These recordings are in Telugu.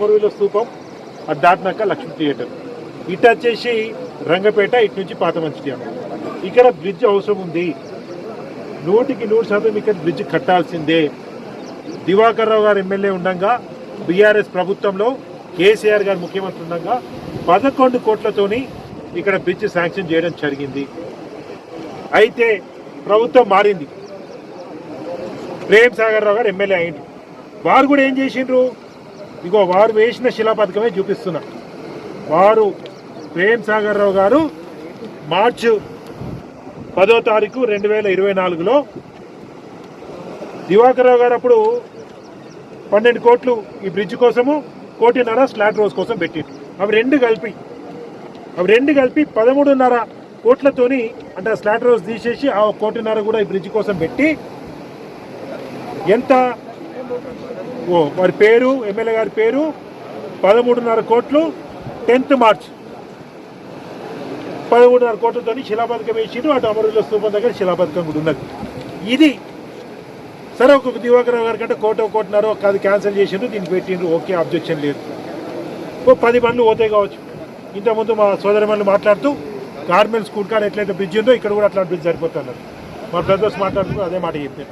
అమరవీల స్తూపం, అది దాటినాక లక్ష్మీ థియేటర్, ఇటు వచ్చేసి రంగపేట, ఇటు నుంచి పాత మంచి డ్యామ్. ఇక్కడ బ్రిడ్జ్ అవసరం ఉంది, 100% ఇక్కడ బ్రిడ్జ్ కట్టాల్సిందే. దివాకర్ రావు గారు ఎమ్మెల్యే ఉండగా, బీఆర్ఎస్ ప్రభుత్వంలో కేసీఆర్ గారు ముఖ్యమంత్రి ఉండగా 11 కోట్లతోని ఇక్కడ బ్రిడ్జ్ శాంక్షన్ చేయడం జరిగింది. అయితే ప్రభుత్వం మారింది, ప్రేమ్ సాగర్ రావు గారు ఎమ్మెల్యే అయింది. వారు కూడా ఏం చేసిండ్రు, ఇగో వారు వేసిన శిలా పథకమే చూపిస్తున్నా. వారు ప్రేమ్ సాగర్ రావు గారు మార్చి 10వ తారీఖు 2024లో దివాకర్ రావు గారు అప్పుడు 12 కోట్లు ఈ బ్రిడ్జ్ కోసము, 1.5 కోటి స్లాట్ రోజ్ కోసం పెట్టిండ్రు. అవి రెండు కలిపి 13.5 కోట్లతోని, అంటే ఆ స్లాట్ రోజ్ తీసేసి ఆ 1.5 కోటి కూడా ఈ బ్రిడ్జ్ కోసం పెట్టి, ఎంత వారి పేరు, ఎమ్మెల్యే గారి పేరు 13.5 కోట్లు, 10th మార్చ్ 13.5 కోట్లతో శిలాపథకం వేసిండ్రు. అటు అమరవీల స్తూపం దగ్గర శిలాపథకం కూడా ఉన్నది. ఇది సరే, ఒక దివాకర్ రావు గారి కంటే 1.5 కోటి అది క్యాన్సిల్ చేసిండ్రు, దీనికి పెట్టిండ్రు, ఓకే, అబ్జెక్షన్ లేదు. 10 బండ్లు పోతాయి కావచ్చు. ఇంతకుముందు మా సోదరి మనులు మాట్లాడుతూ గార్మెంట్ స్కూల్ కాడ ఎట్లయితే బ్రిడ్జ్ ఉందో ఇక్కడ కూడా అట్లాంటి బ్రిడ్జ్ సరిపోతున్నారు. మా బ్రదర్స్ మాట్లాడుతూ అదే మాట చెప్పారు.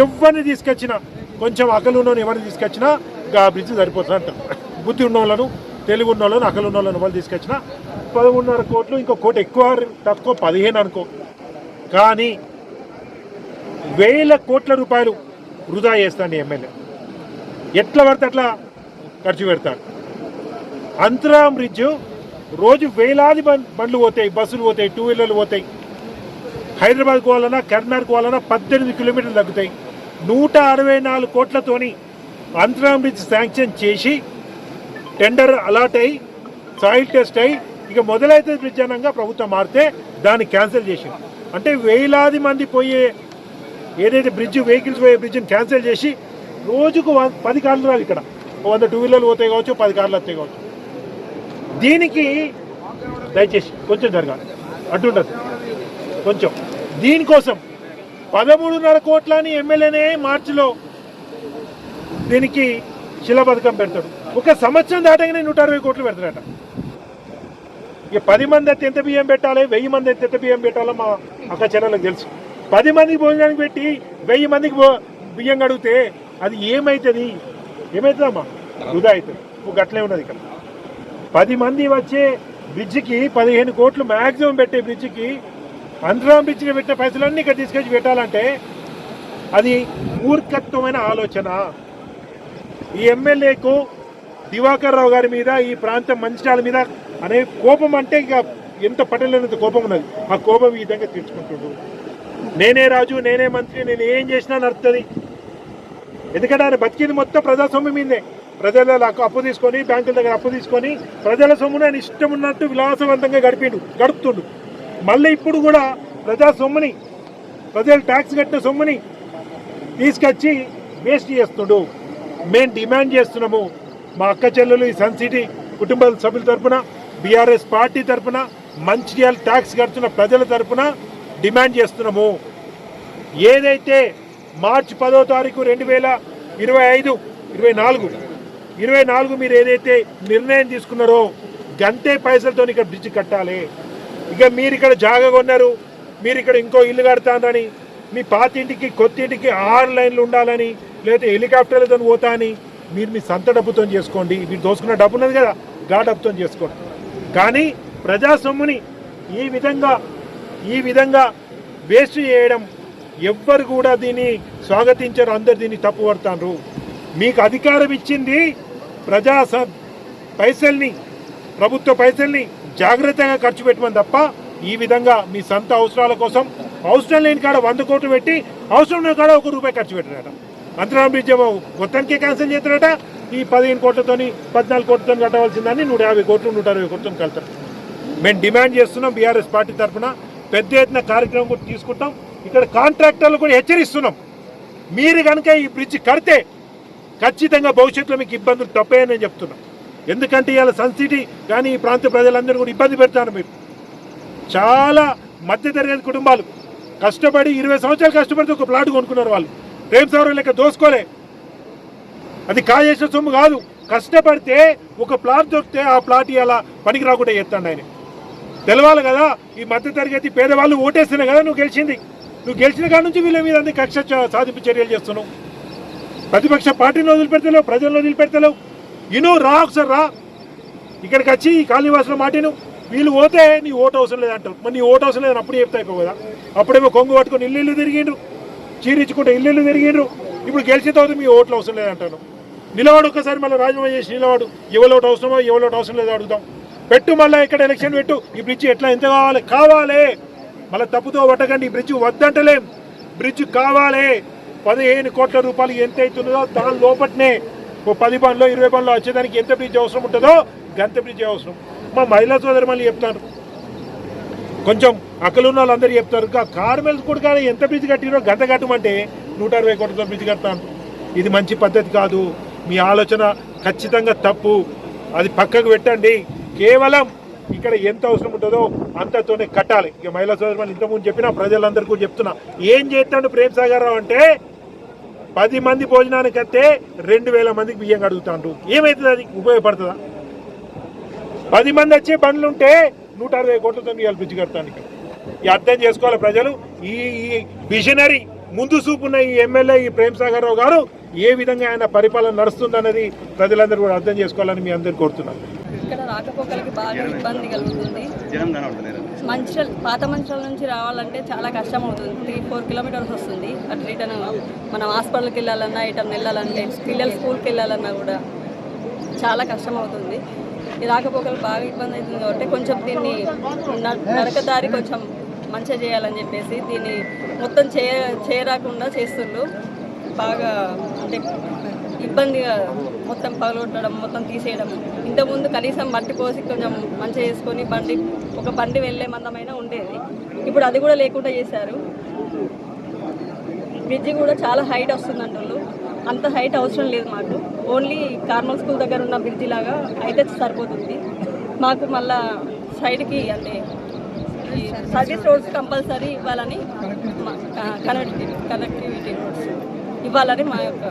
ఎవరిని తీసుకొచ్చినా, కొంచెం అకలు ఉన్నోని ఎవరిని తీసుకొచ్చినా ఆ బ్రిడ్జ్ సరిపోతుంది అంటారు. బుద్ధి ఉన్న వాళ్ళను, తెలుగు ఉన్న వాళ్ళను, అకలు ఉన్న వాళ్ళను వాళ్ళు తీసుకొచ్చినా 13.5 కోట్లు, ఇంకో కోటి ఎక్కువ తక్కువ 15 అనుకో, కానీ 1000 కోట్ల రూపాయలు వృధా చేస్తాడు ఎమ్మెల్యే. ఎట్లా పడితే అట్లా ఖర్చు పెడతాడు. అంతరాం బ్రిడ్జ్ రోజు వేలాది బండ్లు పోతాయి, బస్సులు పోతాయి, 2 వీలర్లు పోతాయి. హైదరాబాద్ పోవాలన్నా, కర్నాటక పోవాలన్నా 18 కిలోమీటర్లు తగ్గుతాయి. 164 కోట్లతోని అంతరాం బ్రిడ్జ్ శాంక్షన్ చేసి, టెండర్ అలాట్ అయ్యి, సాయిల్ టెస్ట్ అయ్యి, ఇక మొదలైతే బ్రిడ్జ్ అనగా ప్రభుత్వం మారితే దాన్ని క్యాన్సిల్ చేసింది. అంటే వేలాది మంది పోయే ఏదైతే బ్రిడ్జ్, వెహికల్స్ పోయే బ్రిడ్జ్ని క్యాన్సిల్ చేసి, రోజుకు 10 కార్లు రావు. ఇక్కడ 100 2 వీలర్లు పోతాయి కావచ్చు, 10 కార్లు వస్తాయి కావచ్చు. దీనికి దయచేసి కొంచెం జరగాలి, అటుండదు కొంచెం. దీనికోసం 13.5 కోట్లని ఎమ్మెల్యేనే మార్చిలో దీనికి శిలాపథకం పెడతాడు. ఒక సంవత్సరం దాటగానే 160 కోట్లు పెడతాడట. ఇక 10 మంది అయితే ఎంత బియ్యం పెట్టాలి, 1000 మంది అయితే ఎంత బియ్యం పెట్టాలో మా అక్క చెల్లెలకు తెలుసు. 10 మందికి భోజనానికి పెట్టి 1000 మందికి బియ్యం కడిగితే అది ఏమవుతుంది? ఏమవుతుందమ్మా? వృధా అవుతుంది. గట్లే ఉన్నది ఇక్కడ. 10 మంది వచ్చే బ్రిడ్జికి 15 కోట్లు మ్యాక్సిమం పెట్టే బ్రిడ్జికి, అంతరాం బ్రిడ్జికి పెట్టిన పైసలన్నీ ఇక్కడ తీసుకొచ్చి పెట్టాలంటే అది మూర్ఖత్వమైన ఆలోచన. ఈ ఎమ్మెల్యేకు దివాకర్ రావు గారి మీద, ఈ ప్రాంతం మంచిర్యాల మీద అనే కోపం, అంటే ఇక ఎంత పట్టలేనంత కోపం ఉన్నది. ఆ కోపం ఈ విధంగా తీర్చుకుంటుండు. నేనే రాజు, నేనే మంత్రి, నేను ఏం చేసినా నడుస్తుంది. ఎందుకంటే ఆయన బతికింది మొత్తం ప్రజాస్వామ్యం మీదే. ప్రజల అప్పు తీసుకొని, బ్యాంకుల దగ్గర అప్పు తీసుకొని, ప్రజల సొమ్ముని ఆయన ఇష్టం ఉన్నట్టు విలాసవంతంగా గడుపుతుండు. మళ్ళీ ఇప్పుడు కూడా ప్రజా సొమ్ముని, ప్రజలు ట్యాక్స్ కట్టిన సొమ్ముని తీసుకొచ్చి వేస్ట్ చేస్తుండు. మేము డిమాండ్ చేస్తున్నాము, మా అక్క చెల్లెలు, ఈ సన్ సిటీ కుటుంబ సభ్యుల తరఫున, బీఆర్ఎస్ పార్టీ తరఫున, మంచిర్యాల ట్యాక్స్ కడుతున్న ప్రజల తరఫున డిమాండ్ చేస్తున్నాము. ఏదైతే మార్చి 10వ తారీఖు 2024 మీరు ఏదైతే నిర్ణయం తీసుకున్నారో, గంటే పైసలతో ఇక్కడ బ్రిడ్జ్ కట్టాలి. ఇక మీరు ఇక్కడ జాగా కొన్నారు, మీరు ఇక్కడ ఇంకో ఇల్లు కడతానని, మీ పాత ఇంటికి కొత్త ఇంటికి 6 లైన్లు ఉండాలని, లేకపోతే హెలికాప్టర్లతో పోతా అని మీరు మీ సొంత డబ్బుతో చేసుకోండి. మీరు దోసుకున్న డబ్బు ఉన్నది కదా, గా డబ్బుతో చేసుకోండి. కానీ ప్రజాసొమ్ముని ఈ విధంగా వేస్ట్ చేయడం ఎవ్వరు కూడా దీన్ని స్వాగతించారు. అందరు దీన్ని తప్పు పడతారు. మీకు అధికారం ఇచ్చింది ప్రభుత్వ పైసల్ని జాగ్రత్తగా ఖర్చు పెట్టమని తప్ప, ఈ విధంగా మీ సొంత అవసరాల కోసం అవసరం లేని కాడ 100 కోట్లు పెట్టి, అవసరం ఉన్న కాడ 1 రూపాయి ఖర్చు పెట్టారట. అంతరాం బ్రిడ్జ్ మొత్తానికే క్యాన్సిల్ చేస్తారట. ఈ 15 కోట్లతోని 14 కోట్లతో కట్టవలసిందని 150 కోట్లు 160 కోట్లతో కలుతారు. మేము డిమాండ్ చేస్తున్నాం. బీఆర్ఎస్ పార్టీ తరఫున పెద్ద ఎత్తున కార్యక్రమం కూడా తీసుకుంటాం. ఇక్కడ కాంట్రాక్టర్లు కూడా హెచ్చరిస్తున్నాం. మీరు కనుక ఈ బ్రిడ్జ్ కడితే ఖచ్చితంగా భవిష్యత్తులో మీకు ఇబ్బందులు తప్పేయని చెప్తున్నాం. ఎందుకంటే ఇవాళ సన్ సిటీ కానీ ఈ ప్రాంత ప్రజలందరూ కూడా ఇబ్బంది పెడతారు. మీరు చాలా మధ్యతరగతి కుటుంబాలు కష్టపడి 20 సంవత్సరాలు కష్టపడితే ఒక ప్లాట్ కొనుక్కున్నారు. వాళ్ళు ప్రేమ్ సాగర్ లెక్క దోసుకోలే. అది కాజేసిన సొమ్ము కాదు, కష్టపడితే ఒక ప్లాట్ దొరికితే ఆ ప్లాట్ ఇలా పనికి రాకుండా చేస్తాడు ఆయన. తెలవాలి కదా, ఈ మధ్య తరగతి పేదవాళ్ళు ఓటేస్తేనే కదా నువ్వు గెలిచింది. నువ్వు గెలిచిన కాడ నుంచి వీళ్ళ మీద అన్ని కక్ష సాధింపు చర్యలు చేస్తున్నావు. ప్రతిపక్ష పార్టీని వదిలిపెడతలేవు, ప్రజలను వదిలిపెడతలేవు. రా ఒకసారి రా ఇక్కడికి వచ్చి ఈ కాలనీవాసుల మాటను. వీళ్ళు పోతే నీ ఓటు అవసరం లేదంటారు. మరి నీ ఓటు అవసరం లేదని అప్పుడు చెప్తా అయిపో కదా. అప్పుడేమో కొంగు పట్టుకొని ఇల్లు తిరిగిండ్రు, చీరించుకుంటే ఇల్లు తిరిగిండ్రు. ఇప్పుడు గెలిచిన తర్వాత మీ ఓట్లు అవసరం లేదంటాను. నిలవాడు ఒక్కసారి మళ్ళీ రాజీనామా చేసి నిలవాడు. ఎవరోటి అవసరమో ఎవరోటి అవసరం లేదో అడుగుతాం. పెట్టు మళ్ళీ ఇక్కడ ఎలక్షన్ పెట్టు. ఈ బ్రిడ్జ్ ఎట్లా ఎంత కావాలి మళ్ళీ తప్పుతో పట్టకండి. ఈ బ్రిడ్జ్ వద్దంటలేం, బ్రిడ్జ్ కావాలి. 15 కోట్ల రూపాయలు ఎంత అవుతుందో దాని లోపట్నే 10 బండ్లో 20 బండ్లో వచ్చేదానికి ఎంత బ్రిడ్జ్ అవసరం ఉంటుందో గంత బ్రిడ్జ్ అవసరం. మా మహిళా సోదరు మళ్ళీ చెప్తారు, కొంచెం అక్కలున్న వాళ్ళందరూ చెప్తారు. కార్మెల్స్ కూడా కానీ ఎంత బ్రిడ్జ్ కట్టినో గంట కట్టమంటే 160 కోట్లతో బ్రిడ్జ్ కడతాను. ఇది మంచి పద్ధతి కాదు. మీ ఆలోచన ఖచ్చితంగా తప్పు. అది పక్కకు పెట్టండి. కేవలం ఇక్కడ ఎంత అవసరం ఉంటుందో అంతతోనే కట్టాలి. ఇక మహిళా సోదరు ఇంతకుముందు చెప్పిన ప్రజలందరికీ కూడా చెప్తున్నా, ఏం చేస్తాడు ప్రేమ్ సాగర్ రావు అంటే 10 మంది భోజనానికి వస్తే 2000 మందికి బియ్యం కడుగుతాడు. ఏమవుతుంది? అది ఉపయోగపడుతుందా? 10 మంది వచ్చే బండ్లు ఉంటే 160 కోట్లతో ఇవాళ బ్రిడ్జ్ కడతాను. ఈ అర్థం చేసుకోవాలి ప్రజలు. ఈ విజనరీ ముందు చూపున్న ఈ ఎమ్మెల్యే ఈ ప్రేమ్ సాగర్ రావు గారు ఏ విధంగా ఆయన పరిపాలన నడుస్తుందన్నది ప్రజలందరూ కూడా అర్థం చేసుకోవాలని మీ అందరు కోరుతున్నాను. ఇక్కడ రాకపోకలకి బాగా ఇబ్బంది కలుగుతుంది. పాత మంచాల నుంచి రావాలంటే చాలా కష్టం అవుతుంది. 3-4 కిలోమీటర్స్ వస్తుంది. అటు రిటర్న్ మనం హాస్పిటల్కి వెళ్ళాలన్నా, ఇటు వెళ్ళాలంటే, పిల్లలు స్కూల్కి వెళ్ళాలన్నా కూడా చాలా కష్టం అవుతుంది. ఈ రాకపోకలు బాగా ఇబ్బంది అవుతుంది కాబట్టి కొంచెం దీన్ని నరకదారి కొంచెం మంచిగా చేయాలని చెప్పేసి దీన్ని మొత్తం చేయరాకుండా చేస్తుండ్రు. బాగా అంటే ఇబ్బందిగా మొత్తం పగలగొట్టడం, మొత్తం తీసేయడం. ఇంతకుముందు కనీసం మట్టి పోసి కొంచెం మంచిగా చేసుకొని ఒక బండి వెళ్ళే మందమైనా ఉండేది. ఇప్పుడు అది కూడా లేకుండా చేశారు. బ్రిడ్జి కూడా చాలా హైట్ వస్తుంది అంటున్నారు. అంత హైట్ అవసరం లేదు మాకు. ఓన్లీ కార్మల్ స్కూల్ దగ్గర ఉన్న బ్రిడ్జి లాగా అయితే సరిపోతుంది. మాకు మళ్ళా సైడ్కి అంటే ఈ సర్వీస్ రోడ్స్ కంపల్సరీ ఇవ్వాలని, కనెక్టివిటీ రోడ్స్ ఇవ్వాలని మా యొక్క